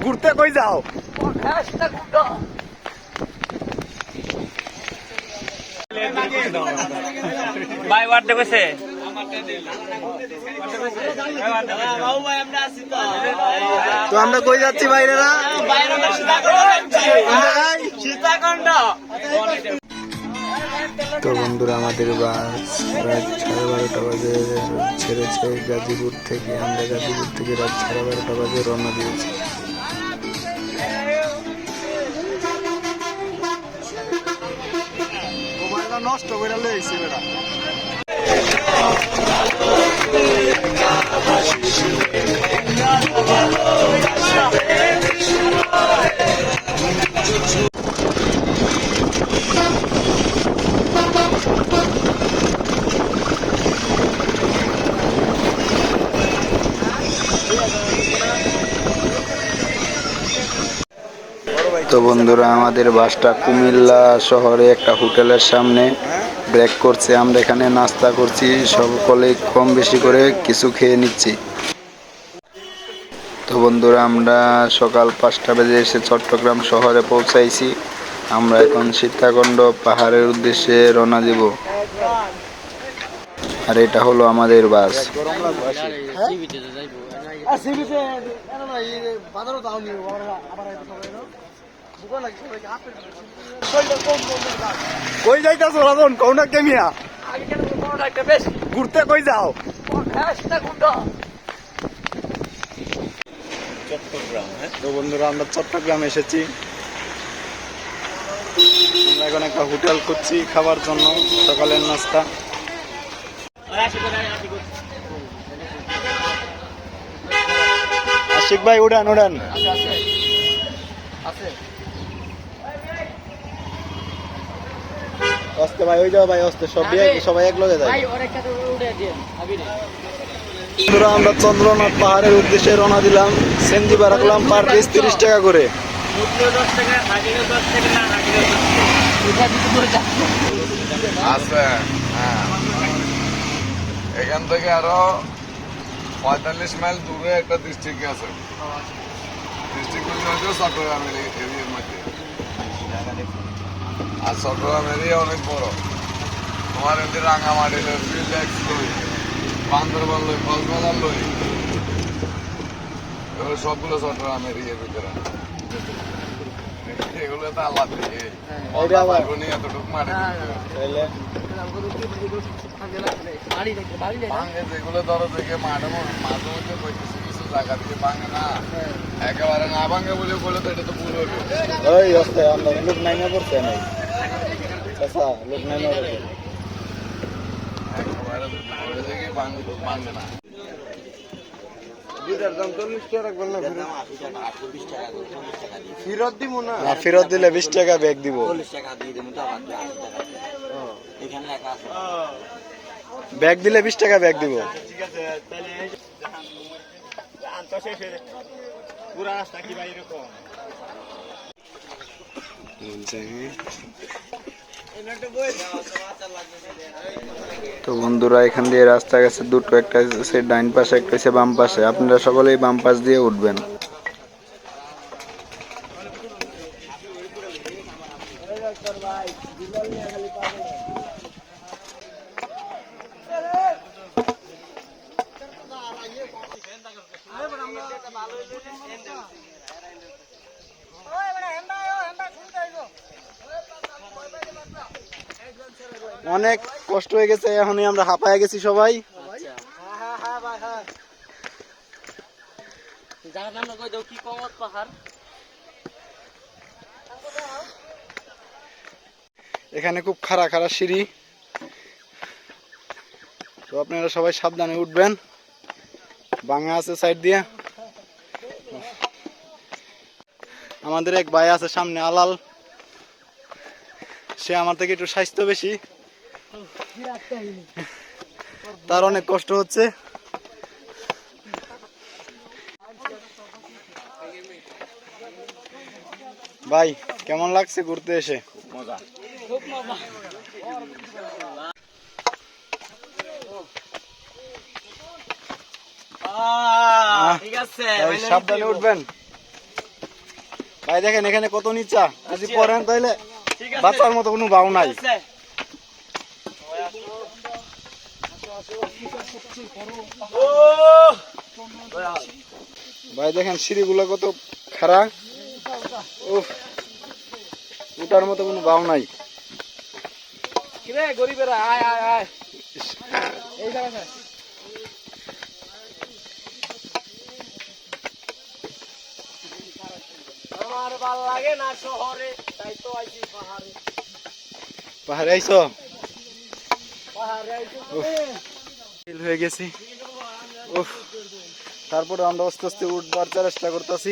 ঘুরতে কই যাও? ভাই ওয়ার্ড কইছে তো আমরা কই যাচ্ছি বাইরেরা? তো বন্ধুরা আমাদের বাস রাত 12:30 বাজে ছেড়েছে গাজীপুর থেকে। আমরা গাজীপুর থেকে রাত 12:30 বাজে রওনা দিয়েছি। নষ্ট করে লইছি বেটা। তো বন্ধুরা আমাদের বাসটা কুমিল্লা শহরে একটা হোটেলের সামনে ব্রেক করছে। আমরা এখানে নাস্তা করছি, সকলে কম বেশি করে কিছু খেয়ে নিচ্ছি। তো বন্ধুরা আমরা সকাল 5টা বেজে এসে চট্টগ্রাম শহরে পৌঁছাইছি। আমরা এখন সীতাকুণ্ড পাহাড়ের উদ্দেশ্যে রওনা দিব। আর এটা হলো আমাদের বাস। কই যাইতাছো রাজন? কোনটা কেমিয়া ঘুরতে কই যাও? তো বন্ধুরা আমরা চট্টগ্রাম এসেছি। আমরা এখন একটা হোটেল খুঁজছি খাবার জন্য সকালের নাস্তা। আশিক ভাই উড়ান উড়ান। অস্তে ভাই ওই যাও ভাই অস্তে সবাই এক লগে যায়। বন্ধুরা আমরা চন্দ্রনাথ পাহাড়ের উদ্দেশ্যে রওনা দিলাম। সেনজি রাখলাম পার পিস 30 টাকা করে। এখান থেকে আরো 45 মাইল দূরে একটা ডিস্ট্রিক্ট আছে। ডিস্ট্রিক্ট চট্টগ্রামের এরিয়ার মধ্যে। আর চট্টগ্রাম এরিয়া অনেক বড়। তোমার এদের রাঙামাটি লই, ফিল্ডেক্স লই, বান্দরবান লই, কক্সবাজার লই, এগুলো সবগুলো চট্টগ্রাম এরিয়ার ভিতরে। এগুলো তো আলাদা এতটুকু মাটি ভাঙে, যেগুলো ধরো থেকে মাঝে মধ্যে কিছু জায়গা দিয়ে ভাঙে না, একেবারে না ভাঙে বলে বলে তো এটা তো ভুল হলো। ওই অস্তে আমরা লোক নাইমা করতে নাই আচ্ছা লোক নাইমা করতে একেবারে ভাঙে না। ফেরত দিলে 20 টাকা ব্যাগ দিব। ব্যাগ দিলে 20 টাকা ব্যাগ দিব। তো বন্ধুরা এখান দিয়ে রাস্তা গেছে দুটো, একটা হচ্ছে ডাইন পাশে, একটা হচ্ছে বাম পাশে। আপনারা সকলেই বাম পাশ দিয়ে উঠবেন। অনেক কষ্ট হয়ে গেছে, এখনই আমরা হাঁপায় গেছি সবাই। এখানে খুব খাড়া খাড়া সিঁড়ি, তো আপনারা সবাই সাবধানে উঠবেন। ভাঙা আছে সাইড দিয়ে। আমাদের এক ভাই আছে সামনে, আলাল, সে আমার থেকে একটু স্বাস্থ্য বেশি, তার অনেক কষ্ট হচ্ছে। ভাই কেমন লাগছে ঘুরতে এসে? মজা। ঠিক আছে, সাবধানে উঠবেন। ভাই দেখেন এখানে কত নিচা, যদি পড়েন তাহলে ঠিক আছে বাঁচার মতো কোনো ভাও নাই। আছে। ও ভাই দেখেন সিঁড়িগুলো কত খারাপ, উফ, উঠার মতো কোনো ভাও নাই। কিরে গরিবেরা আয় আয় আয় এই জায়গা আমার ভালো লাগে না শহরে, তাই তো আইছি পাহাড়ে। পাহাড়ে আইছো? পাহাড়ে আইছি ফিল হয়ে গেছি, উফ। তারপরে আমরা আস্তে আস্তে উঠবার চেষ্টা করতেছি,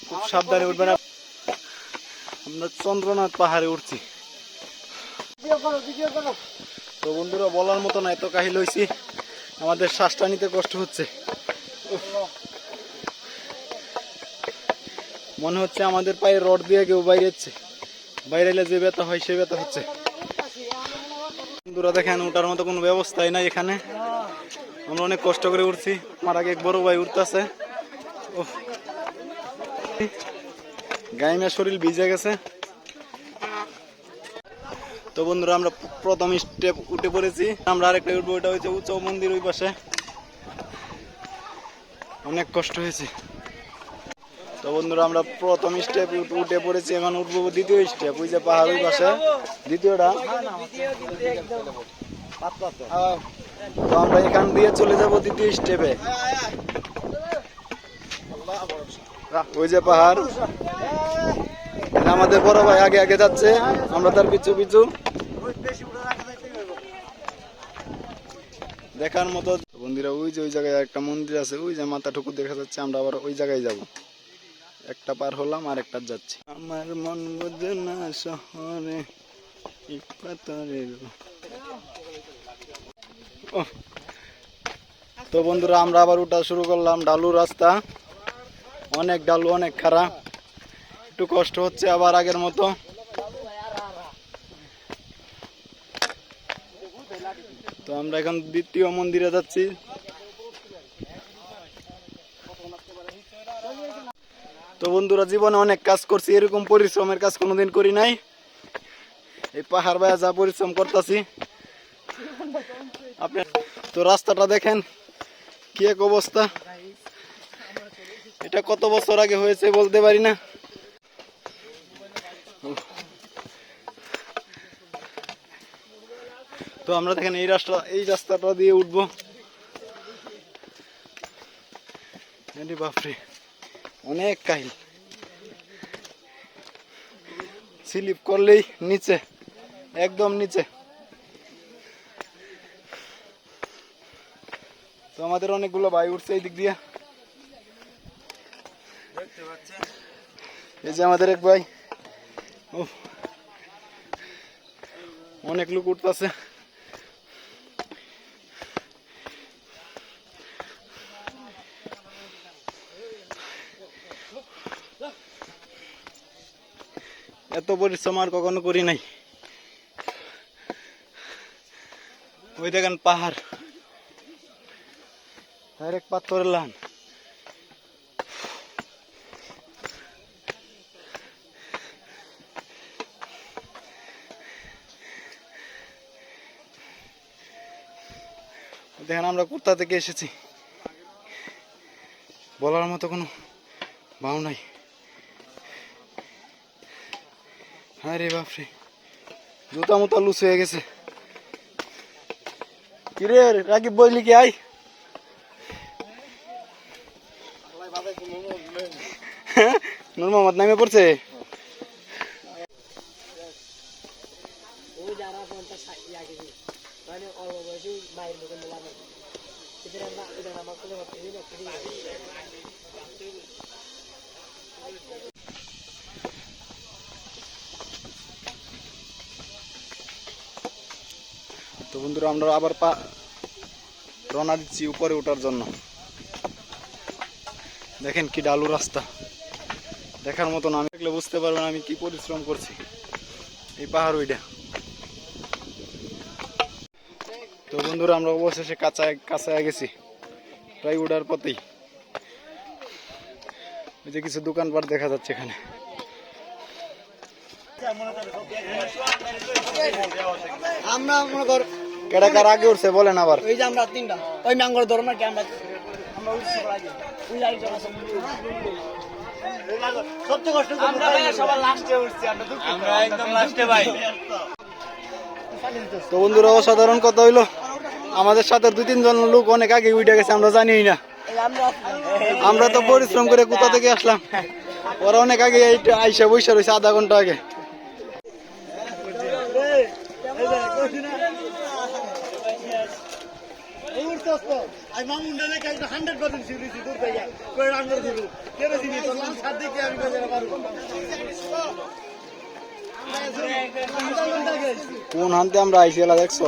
খুব সাবধানে উঠবে না। আমরা চন্দ্রনাথ পাহাড়ে উঠছি। তো বন্ধুরা বলার মতো না, এত কাহিল হয়েছি, আমাদের শ্বাসটা নিতে কষ্ট হচ্ছে। উফ। মনে হচ্ছে আমাদের পায়ে রড দিয়ে কেউ বাইরেছে, বাইরে এলে যে ব্যথা হয় সে ব্যথা হচ্ছে। বন্ধুরা দেখেন ওঠার মতো কোনো ব্যবস্থাই নাই এখানে, আমরা অনেক কষ্ট করে উঠছি। আমার আগে এক বড় ভাই উঠতেছে, গাইমা শরীর ভিজে গেছে। তো বন্ধুরা আমরা প্রথম স্টেপ উঠে পড়েছি, আমরা আরেকটা উঠবো, ওটা হচ্ছে উঁচু মন্দির ওই পাশে, অনেক কষ্ট হয়েছে। তো বন্ধুরা আমরা প্রথম স্টেপ উঠে পড়েছি, এখন উঠবো দ্বিতীয় স্টেপ, ওই যে পাহাড় ওই পাশে দ্বিতীয়টা। তো আমরা এখান দিয়ে চলে যাব দ্বিতীয় স্টেপে, ওই যে পাহাড়। আমাদের বড় ভাই আগে আগে যাচ্ছে, আমরা তার পিছু পিছু। দেখার মতো বন্ধুরা ওই যে ওই জায়গায় একটা মন্দির আছে, ওই যে মাথা ঠুকুর দেখা যাচ্ছে, আমরা আবার ওই জায়গায় যাব। একটা পার হলাম আর একটা যাচ্ছি। আমার মন বোঝে না শহরে তো বন্ধুরা আমরা আবার উঠা শুরু করলাম, ঢালু রাস্তা, অনেক ঢালু, অনেক খারাপ, একটু কষ্ট হচ্ছে আবার আগের মতো। তো আমরা এখন দ্বিতীয় মন্দিরে যাচ্ছি। তো বন্ধুরা জীবনে অনেক কাজ করছি, এরকম পরিশ্রমের কাজ কোনোদিন করি নাই। এই পাহাড় বায়া যা পরিশ্রম করতেছি আপনি। তো রাস্তাটা দেখেন কি এক অবস্থা, এটা কত বছর আগে হয়েছে বলতে পারি না। তো আমরা দেখেন এই রাস্তাটা দিয়ে উঠবো। বাপরে অনেক কাহিল, স্লিপ করলেই নিচে, একদম নিচে। তো আমাদের অনেকগুলো ভাই উঠছে এই দিক দিয়ে, এই যে আমাদের এক ভাই, অনেক লোক উঠতেছে। এত পরিশ্রম আর কখনো করি নাই। ওই দেখেন পাহাড়, ডাইরেক্ট পাথরের লান। দেখেন আমরা কোথা থেকে এসেছি, বলার মতো কোনো ভাও নাই। আরে বাপরে জুতা মুতা লুজ হয়ে গেছে। কিরে রাকিব বইলি কি আই, নূর মোহাম্মদ নামে পড়ছে। তো বন্ধুরা আমরা আবার রওনা দিচ্ছি উপরে ওঠার জন্য। দেখেন কি ঢালু রাস্তা, দেখার মতন। আমি দেখলে বুঝতে পারবেন আমি কি পরিশ্রম করছি। এই পাহাড় ওইটা। তো বন্ধুরা আমরা অবশেষে কাছায় গেছি, প্রায় উঠার পথেই। ওই যে কিছু দোকানপাট দেখা যাচ্ছে এখানে। আমরা মনে কর কেডা কার আগে উঠছে বলেন আবার। ওই যে আমরা তিনটা ওই ম্যাঙ্গোর ধরো না কি আমরা আমরা উঠছি আগে ওই লাইট জ্বলা সবচেয়ে কষ্ট আমরা ভাই সবার লাস্টে উঠছি আমরা একদম লাস্টে ভাই। তো বন্ধুরা অসাধারণ কথা হইলো, আমাদের সাথে 2-3 জন লোক অনেক আগে উঠে গেছে, আমরা জানিই না। আমরা তো পরিশ্রম করে কোথা থেকে আসলাম, ওরা অনেক আগে আইসা বৈশা রয়েছে আধা ঘন্টা আগে। কোন হান্তে আমরা আইসি এলা দেখছো?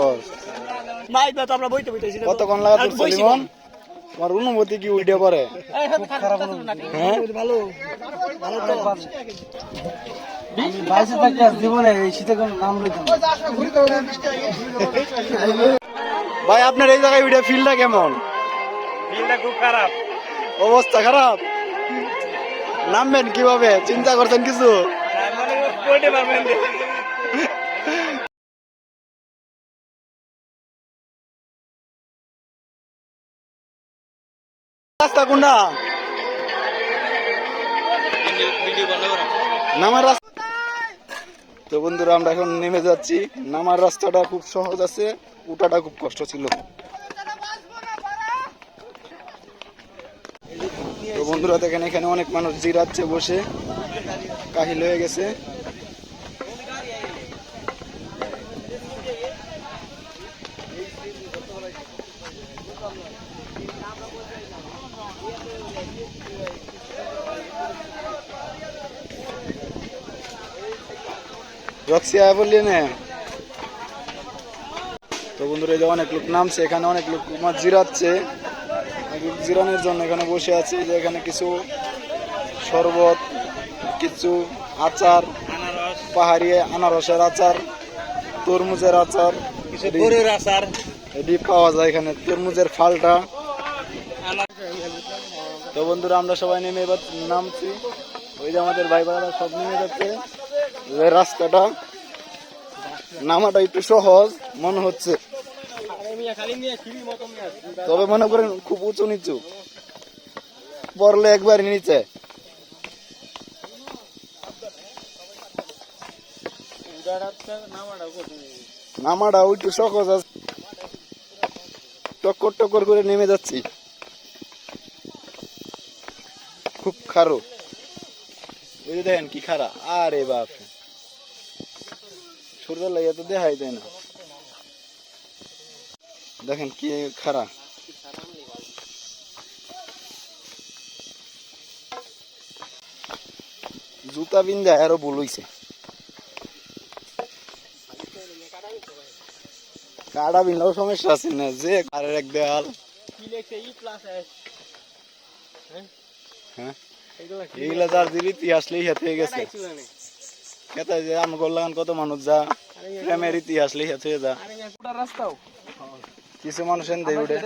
আমরা বইতে বইতেছি কতক্ষণ লাগা তোর সলিমন? তোমার অনুমতি কি উইডে পরে? হ্যাঁ ভালো ভালো তো বাইসে থাকতে জীবনে এই শীতে কোন নাম লইতাম। ভাই আপনার এই জায়গায় উইডে ফিলটা কেমন? ফিলটা খুব খারাপ, অবস্থা খারাপ। নামবেন কিভাবে চিন্তা করছেন কিছু? বইতে পারবেন রাস্তা কোনটা? নামার রাস্তা। তো বন্ধুরা আমরা এখন নেমে যাচ্ছি। নামার রাস্তাটা খুব সহজ আছে, উঠাটা খুব কষ্ট ছিল। তো বন্ধুরা দেখেন এখানে অনেক মানুষ জিরাচ্ছে বসে, কাহিল হয়ে গেছে। রক্সি আয় বললি না। তো বন্ধুরা এই যে অনেক লোক নামছে, এখানে অনেক লোক জিরাচ্ছে, জিরানোর জন্য এখানে বসে আছে। যে এখানে কিছু শরবত, কিছু আচার, পাহাড়ি আনারসের আচার, তরমুজের আচার, গরুর আচার এটি পাওয়া যায় এখানে, তরমুজের ফালটা। তো বন্ধুরা আমরা সবাই নেমে এবার নামছি। ওই যে আমাদের ভাই বোনেরা সব নেমে যাচ্ছে। রাস্তাটা নামাটা একটু সহজ মনে হচ্ছে, তবে মনে করেন খুব উঁচু নিচু, পড়লে একবার নিচে। নামাটা একটু সহজ আছে, টক্কর টক্কর করে নেমে যাচ্ছি, খুব খারাপ। ওই যে দেখেন কি খারাপ, আরে বাপ, সূর্যের লাগিয়ে তো দেখাই যায় না। দেখেন কি খারাপ। জুতা বিন্দা আরো ভুল হইছে, কাটা বিনলেও সমস্যা আছে না, যে কারের এক দেয়াল। হ্যাঁ এইগুলা যার দিল ইতিহাস লেখা থেকে গেছে। কেতায় যে আমি করলাম কত মানুষ যা প্রেমের ইতিহাস লেখা থেকে যা। কিছু মানুষ এনে উঠে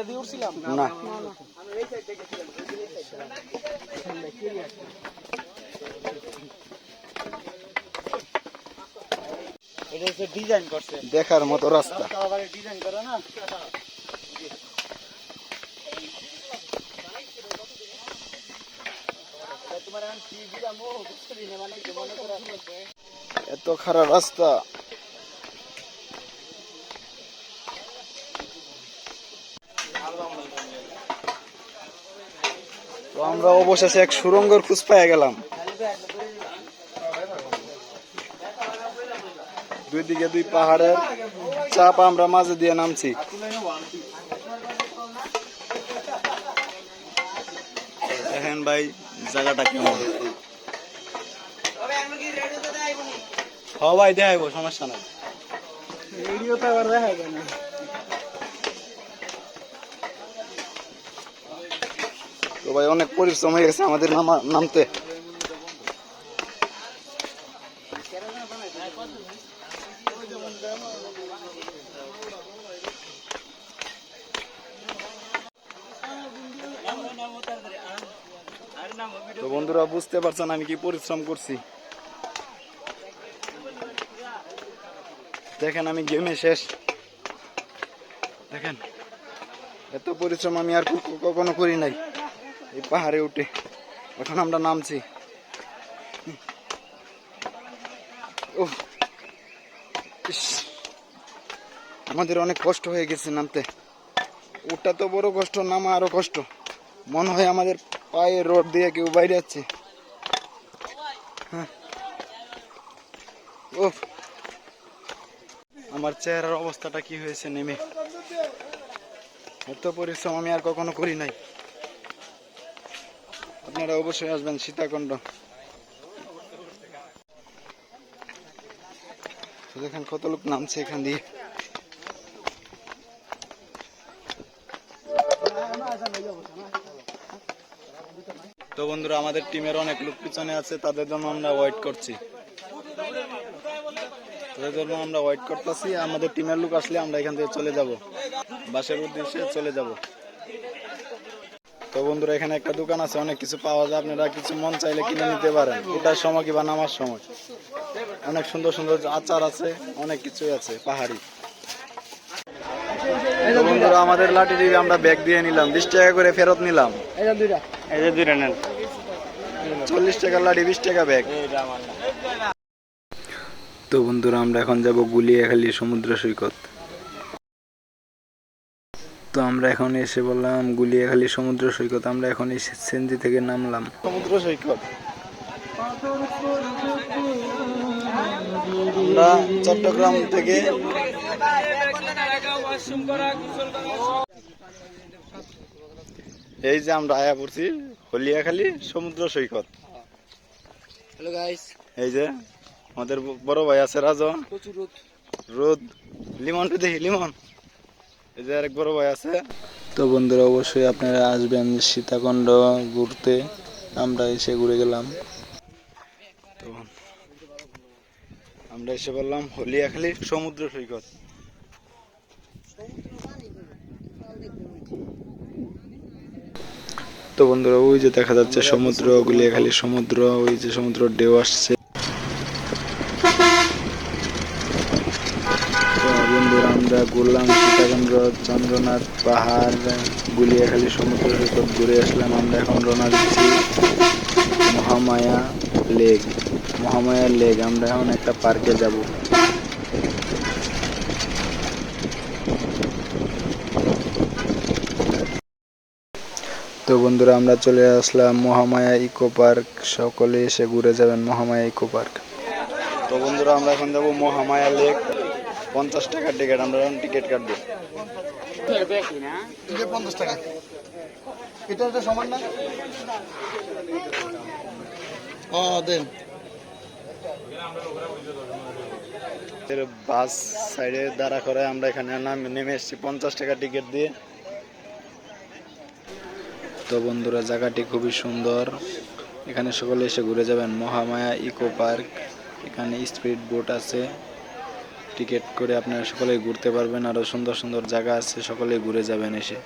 না, ডিজাইন করছে দেখার মতো রাস্তা। ডিজাইন করে না এত খারাপ রাস্তা। তো আমরা অবশেষে এক সুরঙ্গের খোঁজ পেয়ে গেলাম। দুই দিকে দুই পাহাড়ের চাপ, আমরা মাঝে দিয়ে নামছি। দেখেন ভাই জায়গাটা কেমন। ভাই দেখাইবো, সমস্যা নাই। ভিডিওতে আবার দেখা যায় না। তো ভাই অনেক পরিশ্রম হয়ে গেছে আমাদের নামতে। তো বন্ধুরা বন্ধুরা বুঝতে পারছেন আমি কি পরিশ্রম করছি। দেখেন আমি গেমে শেষ। দেখেন এত পরিশ্রম আমি আর কখনো করি নাই এই পাহাড়ে উঠে। এখন আমরা নামছি। উফ, ইস, আমাদের অনেক কষ্ট হয়ে গেছে নামতে। ওটা তো বড় কষ্ট, নামা আরো কষ্ট। মনে হয় আমাদের পায়ে রোড দিয়ে কেউ বাইরে যাচ্ছে। হ্যাঁ, উফ, আমার চেহারার অবস্থাটা কি হয়েছে নেমে। এত পরিশ্রম আমি আর কখনো করি নাই। আপনারা অবশ্যই আসবেন সীতাকুণ্ড। দেখেন কত লোক নামছে এখান দিয়ে। তো বন্ধুরা আমাদের টিমের অনেক লোক পিছনে আছে, তাদের জন্য আমরা ওয়েট করছি। আমাদের টিমের লোক আসলে আমরা এখান থেকে চলে যাব, বাসের উদ্দেশ্যে চলে যাব। তো বন্ধুরা এখানে একটা দোকান আছে, অনেক কিছু পাওয়া যায়, আপনারা কিছু মন চাইলে কিনে নিতে পারেন। ওটার সময় কিংবা নামার সময় অনেক সুন্দর সুন্দর আচার আছে, অনেক কিছুই আছে পাহাড়ি। তো বন্ধুরা আমাদের লাঠি দিয়ে আমরা ব্যাগ দিয়ে নিলাম, 20 টাকা করে ফেরত নিলাম। এই যে দুইটা নেন। 40 টাকা লাঠি, 20 টাকা ব্যাগ। তো বন্ধুরা আমরা এখন যাব গুলিয়াখালী সমুদ্র সৈকত। তো আমরা এখন এসে বললাম গুলিয়াখালী সমুদ্র সৈকত। আমরা এখন এই সেনজি থেকে নামলাম সমুদ্র সৈকত। আমরা চট্টগ্রাম থেকে এই যে আমরা আয়া পড়ছি হলিয়াখালী সমুদ্র সৈকত। হ্যালো গাইস, এই যে আমাদের বড় ভাই আছে রাজন। প্রচুর রোদ, লিমনটা দেখি, লিমন। এই যে আরেক বড় ভাই আছে। তো বন্ধুরা অবশ্যই আপনারা আসবেন সীতাকুণ্ড ঘুরতে। আমরা এসে ঘুরে গেলাম। তো আমরা এসে বললাম হলিয়াখালী সমুদ্র সৈকত। তো বন্ধুরা ওই যে দেখা যাচ্ছে সমুদ্র, গুলিয়াখালী সমুদ্র, ওই যে সমুদ্র ঢেউ আসছে। তো বন্ধুরা আমরা ঘুরলাম সীতাকুণ্ড, চন্দ্রনাথ পাহাড়, গুলিয়াখালী সমুদ্র সৈকত ঘুরে আসলাম। আমরা এখন রওনা দিচ্ছি মহামায়া লেক। মহামায়া লেক, আমরা এখন একটা পার্কে যাব। তো বন্ধুরা আমরা চলে আসলাম মহামায়া ইকো পার্ক। সকলে এসে ঘুরে যাবেন মহামায়া ইকো পার্ক। তো বন্ধুরা আমরা এখন যাব মহামায়া লেক। 50 টাকা টিকিট, আমরা এখন টিকিট কাটবো। 50 টাকা। এটা একটা সমান না? দেন। বাস সাইডে দাঁড়া করে আমরা এখানে নেমে এসেছি 50 টাকা টিকিট দিয়ে। তো বন্ধুরা জায়গাটি খুবই সুন্দর, এখানে সকলে এসে ঘুরে যাবেন। মহামায়া ইকো পার্ক, এখানে স্পিড বোট আছে, টিকিট করে আপনারা সকলে ঘুরতে পারবেন। আরো সুন্দর সুন্দর জায়গা আছে, সকলে ঘুরে যাবেন এসে।